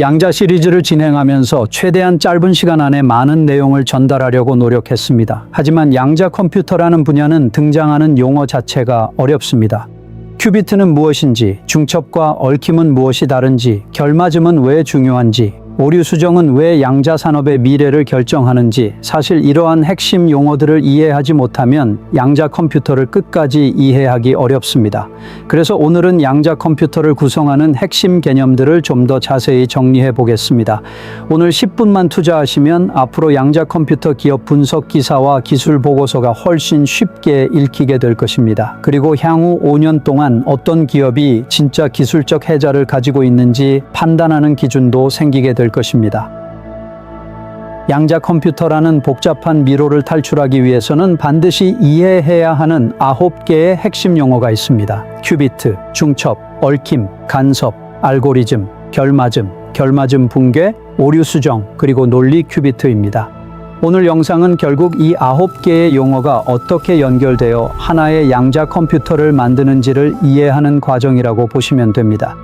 양자 시리즈를 진행하면서 최대한 짧은 시간 안에 많은 내용을 전달하려고 노력했습니다. 하지만 양자 컴퓨터라는 분야는 등장하는 용어 자체가 어렵습니다. 큐비트는 무엇인지, 중첩과 얽힘은 무엇이 다른지, 결맞음은 왜 중요한지, 오류 수정은 왜 양자 산업의 미래를 결정하는지, 사실 이러한 핵심 용어들을 이해하지 못하면 양자 컴퓨터를 끝까지 이해하기 어렵습니다. 그래서 오늘은 양자 컴퓨터를 구성하는 핵심 개념들을 좀 더 자세히 정리해 보겠습니다. 오늘 10분만 투자하시면 앞으로 양자 컴퓨터 기업 분석 기사와 기술 보고서가 훨씬 쉽게 읽히게 될 것입니다. 그리고 향후 5년 동안 어떤 기업이 진짜 기술적 혜자를 가지고 있는지 판단하는 기준도 생기게 될 것입니다. 양자 컴퓨터라는 복잡한 미로를 탈출하기 위해서는 반드시 이해해야 하는 9개의 핵심 용어가 있습니다. 큐비트, 중첩, 얽힘, 간섭, 알고리즘, 결맞음 붕괴, 오류 수정, 그리고 논리 큐비트입니다. 오늘 영상은 결국 이 9개의 용어가 어떻게 연결되어 하나의 양자 컴퓨터를 만드는지를 이해하는 과정이라고 보시면 됩니다.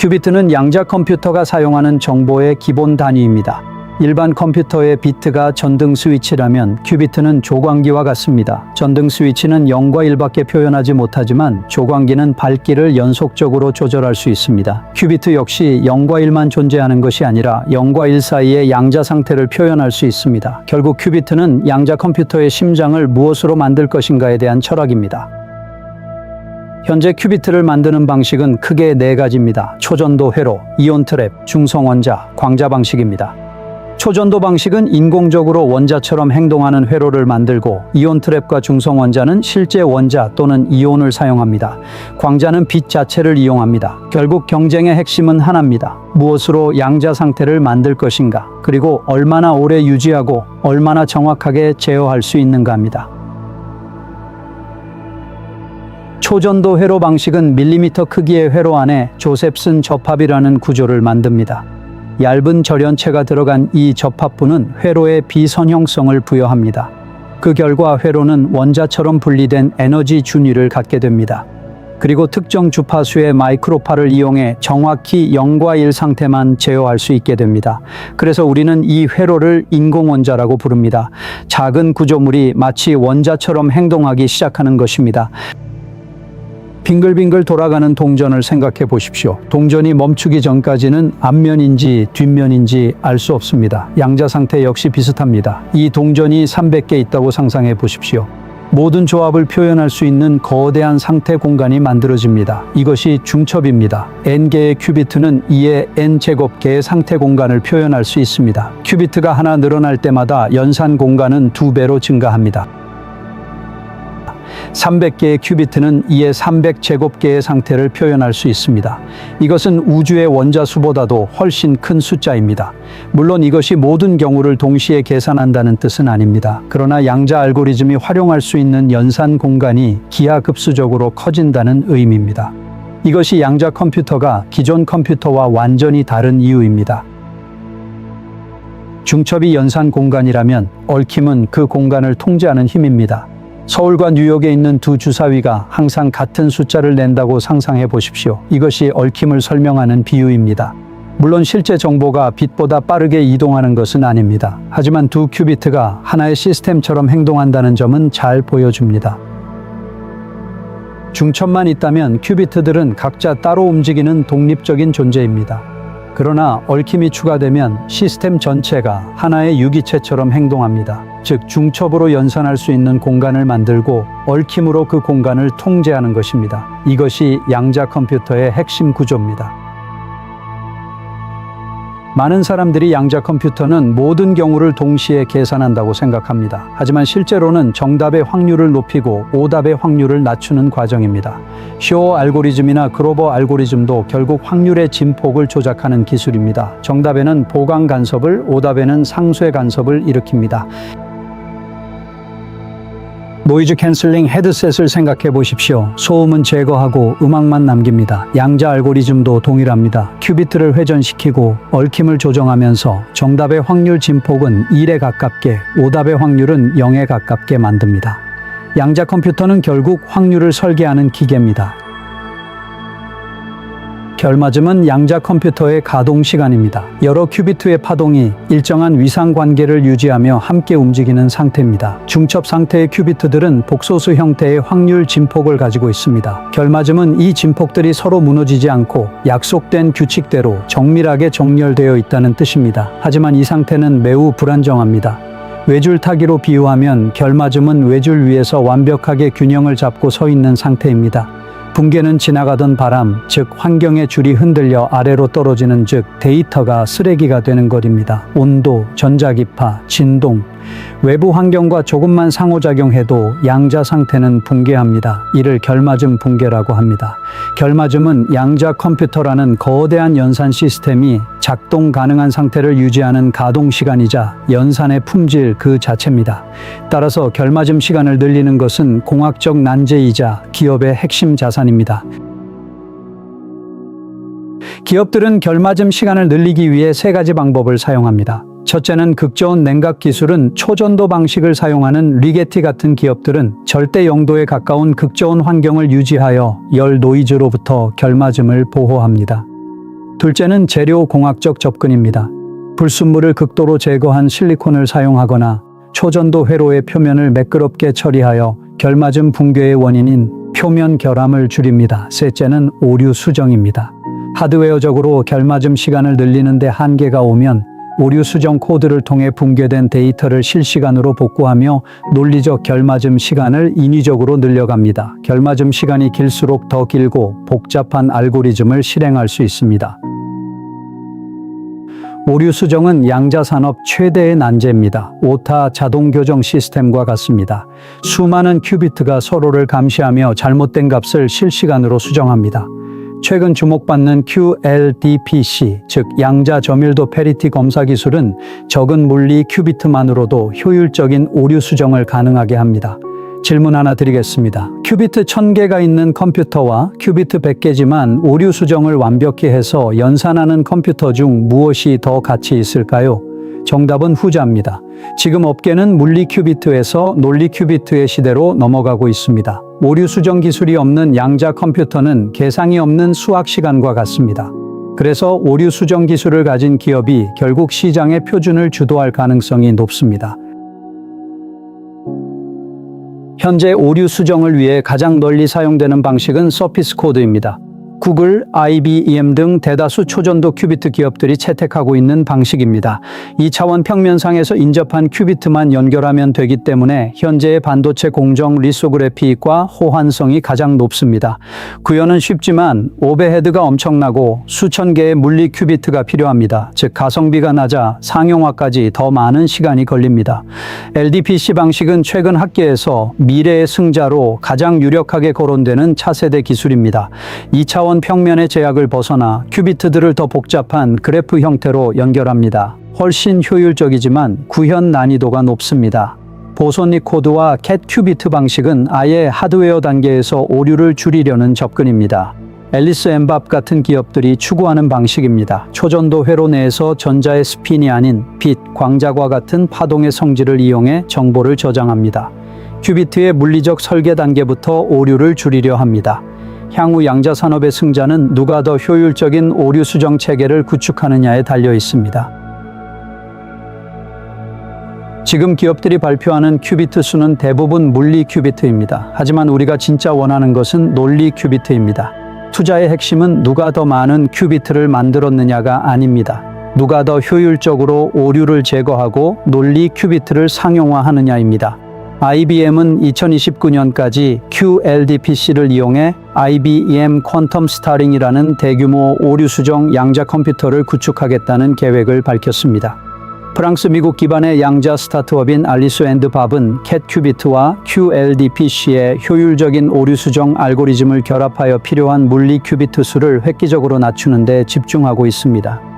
큐비트는 양자 컴퓨터가 사용하는 정보의 기본 단위입니다. 일반 컴퓨터의 비트가 전등 스위치라면 큐비트는 조광기와 같습니다. 전등 스위치는 0과 1밖에 표현하지 못하지만 조광기는 밝기를 연속적으로 조절할 수 있습니다. 큐비트 역시 0과 1만 존재하는 것이 아니라 0과 1 사이의 양자 상태를 표현할 수 있습니다. 결국 큐비트는 양자 컴퓨터의 심장을 무엇으로 만들 것인가에 대한 철학입니다. 현재 큐비트를 만드는 방식은 크게 4가지입니다. 초전도 회로, 이온 트랩, 중성 원자, 광자 방식입니다. 초전도 방식은 인공적으로 원자처럼 행동하는 회로를 만들고, 이온 트랩과 중성 원자는 실제 원자 또는 이온을 사용합니다. 광자는 빛 자체를 이용합니다. 결국 경쟁의 핵심은 하나입니다. 무엇으로 양자 상태를 만들 것인가, 그리고 얼마나 오래 유지하고 얼마나 정확하게 제어할 수 있는가입니다. 초전도 회로 방식은 밀리미터 크기의 회로 안에 조셉슨 접합이라는 구조를 만듭니다. 얇은 절연체가 들어간 이 접합부는 회로에 비선형성을 부여합니다. 그 결과 회로는 원자처럼 분리된 에너지 준위를 갖게 됩니다. 그리고 특정 주파수의 마이크로파를 이용해 정확히 0과 1 상태만 제어할 수 있게 됩니다. 그래서 우리는 이 회로를 인공원자라고 부릅니다. 작은 구조물이 마치 원자처럼 행동하기 시작하는 것입니다. 빙글빙글 돌아가는 동전을 생각해 보십시오. 동전이 멈추기 전까지는 앞면인지 뒷면인지 알 수 없습니다. 양자 상태 역시 비슷합니다. 이 동전이 300개 있다고 상상해 보십시오. 모든 조합을 표현할 수 있는 거대한 상태 공간이 만들어집니다. 이것이 중첩입니다. n개의 큐비트는 이에 n제곱개의 상태 공간을 표현할 수 있습니다. 큐비트가 하나 늘어날 때마다 연산 공간은 2배로 증가합니다. 300개의 큐비트는 이에 300제곱개의 상태를 표현할 수 있습니다. 이것은 우주의 원자 수보다도 훨씬 큰 숫자입니다. 물론 이것이 모든 경우를 동시에 계산한다는 뜻은 아닙니다. 그러나 양자 알고리즘이 활용할 수 있는 연산 공간이 기하급수적으로 커진다는 의미입니다. 이것이 양자 컴퓨터가 기존 컴퓨터와 완전히 다른 이유입니다. 중첩이 연산 공간이라면 얽힘은 그 공간을 통제하는 힘입니다. 서울과 뉴욕에 있는 두 주사위가 항상 같은 숫자를 낸다고 상상해 보십시오. 이것이 얽힘을 설명하는 비유입니다. 물론 실제 정보가 빛보다 빠르게 이동하는 것은 아닙니다. 하지만 두 큐비트가 하나의 시스템처럼 행동한다는 점은 잘 보여줍니다. 중첩만 있다면 큐비트들은 각자 따로 움직이는 독립적인 존재입니다. 그러나 얽힘이 추가되면 시스템 전체가 하나의 유기체처럼 행동합니다. 즉 중첩으로 연산할 수 있는 공간을 만들고 얽힘으로 그 공간을 통제하는 것입니다. 이것이 양자 컴퓨터의 핵심 구조입니다. 많은 사람들이 양자 컴퓨터는 모든 경우를 동시에 계산한다고 생각합니다. 하지만 실제로는 정답의 확률을 높이고 오답의 확률을 낮추는 과정입니다. 쇼어 알고리즘이나 그로버 알고리즘도 결국 확률의 진폭을 조작하는 기술입니다. 정답에는 보강 간섭을, 오답에는 상쇄 간섭을 일으킵니다. 노이즈 캔슬링 헤드셋을 생각해 보십시오. 소음은 제거하고 음악만 남깁니다. 양자 알고리즘도 동일합니다. 큐비트를 회전시키고 얽힘을 조정하면서 정답의 확률 진폭은 1에 가깝게, 오답의 확률은 0에 가깝게 만듭니다. 양자 컴퓨터는 결국 확률을 설계하는 기계입니다. 결맞음은 양자 컴퓨터의 가동 시간입니다. 여러 큐비트의 파동이 일정한 위상 관계를 유지하며 함께 움직이는 상태입니다. 중첩 상태의 큐비트들은 복소수 형태의 확률 진폭을 가지고 있습니다. 결맞음은 이 진폭들이 서로 무너지지 않고 약속된 규칙대로 정밀하게 정렬되어 있다는 뜻입니다. 하지만 이 상태는 매우 불안정합니다. 외줄타기로 비유하면 결맞음은 외줄 위에서 완벽하게 균형을 잡고 서 있는 상태입니다. 붕괴는 지나가던 바람, 즉 환경의 줄이 흔들려 아래로 떨어지는 즉 데이터가 쓰레기가 되는 것입니다. 온도, 전자기파, 진동, 외부 환경과 조금만 상호작용해도 양자 상태는 붕괴합니다. 이를 결맞음 붕괴라고 합니다. 결맞음은 양자 컴퓨터라는 거대한 연산 시스템이 작동 가능한 상태를 유지하는 가동 시간이자 연산의 품질 그 자체입니다. 따라서 결맞음 시간을 늘리는 것은 공학적 난제이자 기업의 핵심 자산입니다. 기업들은 결맞음 시간을 늘리기 위해 세 가지 방법을 사용합니다. 첫째는 극저온 냉각 기술은 초전도 방식을 사용하는 리게티 같은 기업들은 절대 0도에 가까운 극저온 환경을 유지하여 열 노이즈로부터 결맞음을 보호합니다. 둘째는 재료 공학적 접근입니다. 불순물을 극도로 제거한 실리콘을 사용하거나 초전도 회로의 표면을 매끄럽게 처리하여 결맞음 붕괴의 원인인 표면 결함을 줄입니다. 셋째는 오류 수정입니다. 하드웨어적으로 결맞음 시간을 늘리는 데 한계가 오면 오류 수정 코드를 통해 붕괴된 데이터를 실시간으로 복구하며 논리적 결맞음 시간을 인위적으로 늘려갑니다. 결맞음 시간이 길수록 더 길고 복잡한 알고리즘을 실행할 수 있습니다. 오류 수정은 양자 산업 최대의 난제입니다. 오타 자동 교정 시스템과 같습니다. 수많은 큐비트가 서로를 감시하며 잘못된 값을 실시간으로 수정합니다. 최근 주목받는 QLDPC, 즉 양자 저밀도 페리티 검사 기술은 적은 물리 큐비트만으로도 효율적인 오류 수정을 가능하게 합니다. 질문 하나 드리겠습니다. 큐비트 1000개가 있는 컴퓨터와 큐비트 100개지만 오류 수정을 완벽히 해서 연산하는 컴퓨터 중 무엇이 더 가치 있을까요? 정답은 후자입니다. 지금 업계는 물리 큐비트에서 논리 큐비트의 시대로 넘어가고 있습니다. 오류 수정 기술이 없는 양자 컴퓨터는 계상이 없는 수학 시간과 같습니다. 그래서 오류 수정 기술을 가진 기업이 결국 시장의 표준을 주도할 가능성이 높습니다. 현재 오류 수정을 위해 가장 널리 사용되는 방식은 서피스 코드입니다. 구글, IBM 등 대다수 초전도 큐비트 기업들이 채택하고 있는 방식입니다. 2차원 평면상에서 인접한 큐비트만 연결하면 되기 때문에 현재의 반도체 공정 리소그래피과 호환성이 가장 높습니다. 구현은 쉽지만 오버헤드가 엄청나고 수천 개의 물리 큐비트가 필요합니다. 즉 가성비가 낮아 상용화까지 더 많은 시간이 걸립니다. LDPC 방식은 최근 학계에서 미래의 승자로 가장 유력하게 거론되는 차세대 기술입니다. 2차원 평면의 제약을 벗어나 큐비트들을 더 복잡한 그래프 형태로 연결합니다. 훨씬 효율적이지만 구현 난이도가 높습니다. 보손릭 코드와 캣 큐비트 방식은 아예 하드웨어 단계에서 오류를 줄이려는 접근입니다. 앨리스 엠밥 같은 기업들이 추구하는 방식입니다. 초전도 회로 내에서 전자의 스핀이 아닌 빛, 광자과 같은 파동의 성질을 이용해 정보를 저장합니다. 큐비트의 물리적 설계 단계부터 오류를 줄이려 합니다. 향후 양자 산업의 승자는 누가 더 효율적인 오류 수정 체계를 구축하느냐에 달려 있습니다. 지금 기업들이 발표하는 큐비트 수는 대부분 물리 큐비트입니다. 하지만 우리가 진짜 원하는 것은 논리 큐비트입니다. 투자의 핵심은 누가 더 많은 큐비트를 만들었느냐가 아닙니다. 누가 더 효율적으로 오류를 제거하고 논리 큐비트를 상용화하느냐입니다. IBM은 2029년까지 QLDPC를 이용해 IBM 퀀텀 스타링이라는 대규모 오류 수정 양자 컴퓨터를 구축하겠다는 계획을 밝혔습니다. 프랑스 미국 기반의 양자 스타트업인 알리스 앤드 밥은 캣 큐비트와 QLDPC의 효율적인 오류 수정 알고리즘을 결합하여 필요한 물리 큐비트 수를 획기적으로 낮추는 데 집중하고 있습니다.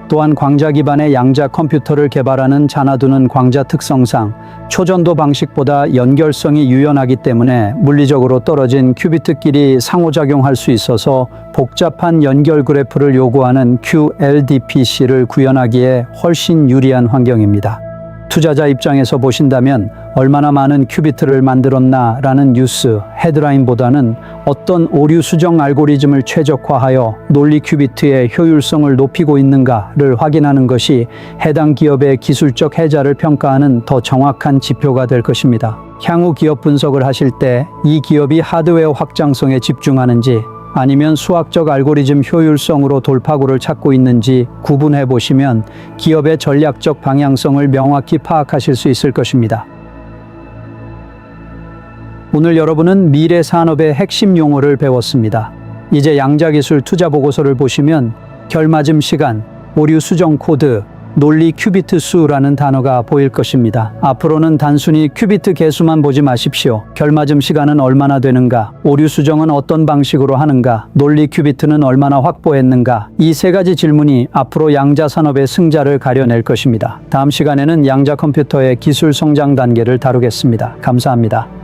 또한 광자 기반의 양자 컴퓨터를 개발하는 자나두는 광자 특성상 초전도 방식보다 연결성이 유연하기 때문에 물리적으로 떨어진 큐비트끼리 상호작용할 수 있어서 복잡한 연결 그래프를 요구하는 QLDPC를 구현하기에 훨씬 유리한 환경입니다. 투자자 입장에서 보신다면 얼마나 많은 큐비트를 만들었나 라는 뉴스 헤드라인보다는 어떤 오류 수정 알고리즘을 최적화하여 논리 큐비트의 효율성을 높이고 있는가를 확인하는 것이 해당 기업의 기술적 해자를 평가하는 더 정확한 지표가 될 것입니다. 향후 기업 분석을 하실 때 이 기업이 하드웨어 확장성에 집중하는지 아니면 수학적 알고리즘 효율성으로 돌파구를 찾고 있는지 구분해 보시면 기업의 전략적 방향성을 명확히 파악하실 수 있을 것입니다. 오늘 여러분은 미래 산업의 핵심 용어를 배웠습니다. 이제 양자기술 투자 보고서를 보시면 결맞음 시간, 오류 수정 코드, 논리 큐비트 수라는 단어가 보일 것입니다. 앞으로는 단순히 큐비트 개수만 보지 마십시오. 결맞음 시간은 얼마나 되는가, 오류 수정은 어떤 방식으로 하는가, 논리 큐비트는 얼마나 확보했는가, 이 세 가지 질문이 앞으로 양자 산업의 승자를 가려낼 것입니다. 다음 시간에는 양자 컴퓨터의 기술 성장 단계를 다루겠습니다. 감사합니다.